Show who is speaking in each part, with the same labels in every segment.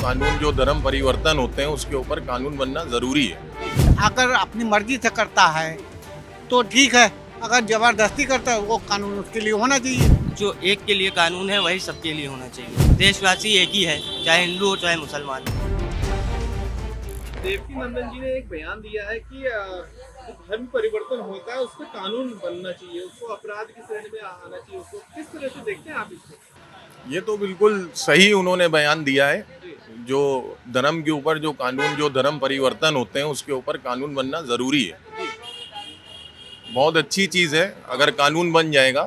Speaker 1: कानून जो धर्म परिवर्तन होते हैं उसके ऊपर कानून बनना ज़रूरी है।
Speaker 2: अगर अपनी मर्जी से करता है तो ठीक है, अगर जबरदस्ती करता है वो कानून उसके लिए होना चाहिए।
Speaker 3: जो एक के लिए कानून है वही सबके लिए होना चाहिए। देशवासी एक ही है, चाहे हिंदू हो चाहे मुसलमान हो।
Speaker 4: देवकी नंदन जी ने एक बयान दिया है कि जो धर्म परिवर्तन होता है उस पर कानून बनना चाहिए, उसको अपराध की श्रेणी में आना चाहिए। उसको किस तरह से देखते हैं आप इसको?
Speaker 1: ये तो बिल्कुल सही उन्होंने बयान दिया है। जो धर्म के ऊपर जो कानून जो धर्म परिवर्तन होते हैं उसके ऊपर कानून बनना ज़रूरी है। बहुत अच्छी चीज़ है, अगर कानून बन जाएगा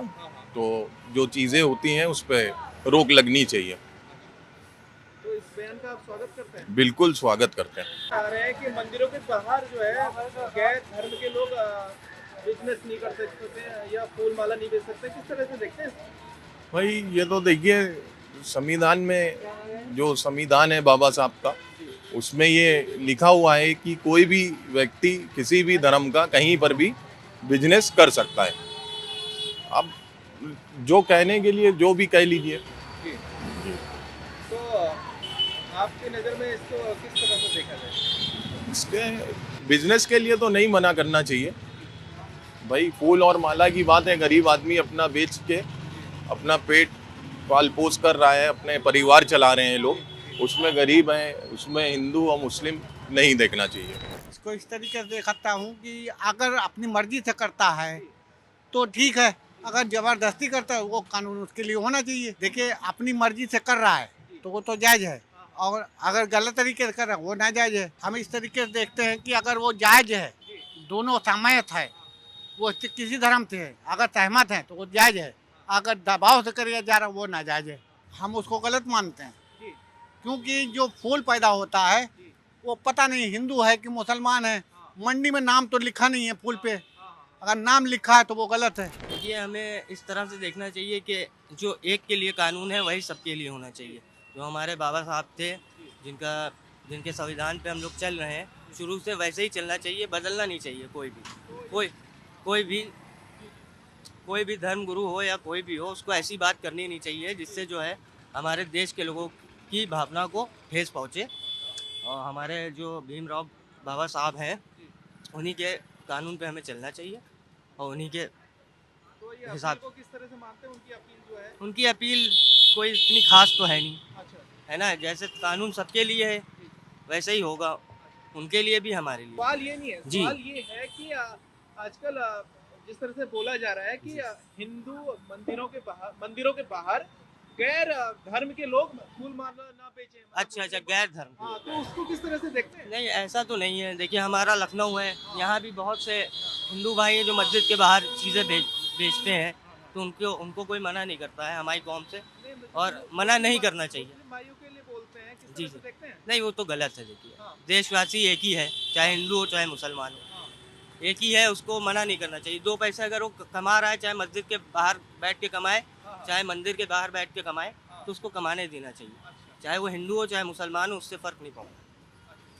Speaker 1: तो जो चीज़ें होती हैं उस पर रोक लगनी चाहिए।
Speaker 4: तो इस बयान का आप स्वागत करते हैं?
Speaker 1: बिल्कुल स्वागत करते हैं।
Speaker 4: कह रहे हैं कि मंदिरों के बाहर जो है गैर धर्म के लोग बिजनेस नहीं कर सकते या फूल माला नहीं बेच सकते। किस तरह से देखते हैं?
Speaker 1: भाई ये तो देखिए, संविधान में जो संविधान है बाबा साहब का, उसमें ये लिखा हुआ है कि कोई भी व्यक्ति किसी भी धर्म का कहीं पर भी बिजनेस कर सकता है। अब जो कहने के लिए जो भी कह लीजिए।
Speaker 4: तो आपकी नज़र में इसको किस तरह से देखा जाए?
Speaker 1: इसके बिजनेस के लिए तो नहीं मना करना चाहिए भाई। फूल और माला की बात है, गरीब आदमी अपना बेच के अपना पेट पाल पोस कर रहा है, अपने परिवार चला रहे हैं लोग, उसमें गरीब हैं, उसमें हिंदू और मुस्लिम नहीं देखना चाहिए।
Speaker 2: इसको इस तरीके से देखता हूँ कि अगर अपनी मर्जी से करता है तो ठीक है, अगर जबरदस्ती करता है वो कानून उसके लिए होना चाहिए। देखिए, अपनी मर्जी से कर रहा है तो वो तो जायज़ है, और अगर गलत तरीके से कर रहा है वो नाजायज़ है। हम इस तरीके से देखते हैं कि अगर वो जायज़ है, दोनों सहमत है, वो किसी धर्म से है, अगर सहमत है तो वो जायज़ है। अगर दबाव से करिए जा रहा है वो नाजायज़ है, हम उसको गलत मानते हैं। क्योंकि जो फूल पैदा होता है वो पता नहीं हिंदू है कि मुसलमान है, मंडी में नाम तो लिखा नहीं है फूल पे, अगर नाम लिखा है तो वो गलत है।
Speaker 3: ये हमें इस तरह से देखना चाहिए कि जो एक के लिए कानून है वही सबके लिए होना चाहिए। जो हमारे बाबा साहब थे, जिनके संविधान पे हम लोग चल रहे हैं, शुरू से वैसे ही चलना चाहिए, बदलना नहीं चाहिए। कोई भी धर्म गुरु हो या कोई भी हो, उसको ऐसी बात करनी नहीं चाहिए जिससे जो है हमारे देश के लोगों की भावना को ठेस पहुँचे। और हमारे जो भीमराव बाबा साहब हैं, उन्हीं के कानून पे हमें चलना चाहिए और उन्हीं के
Speaker 4: तो ये
Speaker 3: हिसाब
Speaker 4: अपील को किस तरह से मानते हैं? उनकी अपील जो है,
Speaker 3: उनकी अपील कोई इतनी खास तो है नहीं,
Speaker 4: अच्छा,
Speaker 3: है ना। जैसे कानून सबके लिए है वैसे ही होगा उनके लिए भी, हमारे लिए।
Speaker 4: सवाल ये नहीं है।
Speaker 3: जी।
Speaker 4: सवाल ये है कि आजकल जिस तरह से बोला जा रहा है कि हिंदू मंदिरों के बाहर गैर धर्म के लोग फूल माला ना बेचें।
Speaker 3: अच्छा, गैर धर्म।
Speaker 4: हाँ, तो उसको किस तरह से देखते हैं?
Speaker 3: नहीं, ऐसा तो नहीं है। देखिए, हमारा लखनऊ है, यहाँ भी बहुत से हिंदू भाई हैं जो मस्जिद के बाहर चीज़ें बेचते हैं, तो उनको कोई मना नहीं करता है हमारी कौम से, और मना नहीं करना चाहिए।
Speaker 4: मुस्लिम भाइयों के लिए बोलते हैं, किस
Speaker 3: जी
Speaker 4: तरह से
Speaker 3: जी,
Speaker 4: देखते हैं?
Speaker 3: नहीं वो तो गलत है। देखिए,
Speaker 4: हाँ।
Speaker 3: देशवासी एक ही है, चाहे हिंदू हो चाहे मुसलमान हो, एक ही है, उसको मना नहीं करना चाहिए। दो पैसे अगर वो कमा रहा है, चाहे मस्जिद के बाहर बैठ के कमाए, चाहे मंदिर के बाहर बैठ के कमाए, तो उसको कमाने देना चाहिए। चाहे वो हिंदू हो चाहे मुसलमान हो, उससे फ़र्क नहीं पड़ता।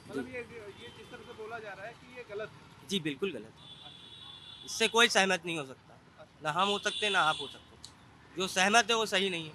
Speaker 4: मतलब ये जिस तरह से बोला जा रहा है कि ये गलत है।
Speaker 3: जी बिल्कुल गलत है, इससे कोई सहमत नहीं हो सकता। ना हम हो सकते ना आप हो सकते। जो सहमत है वो सही नहीं है।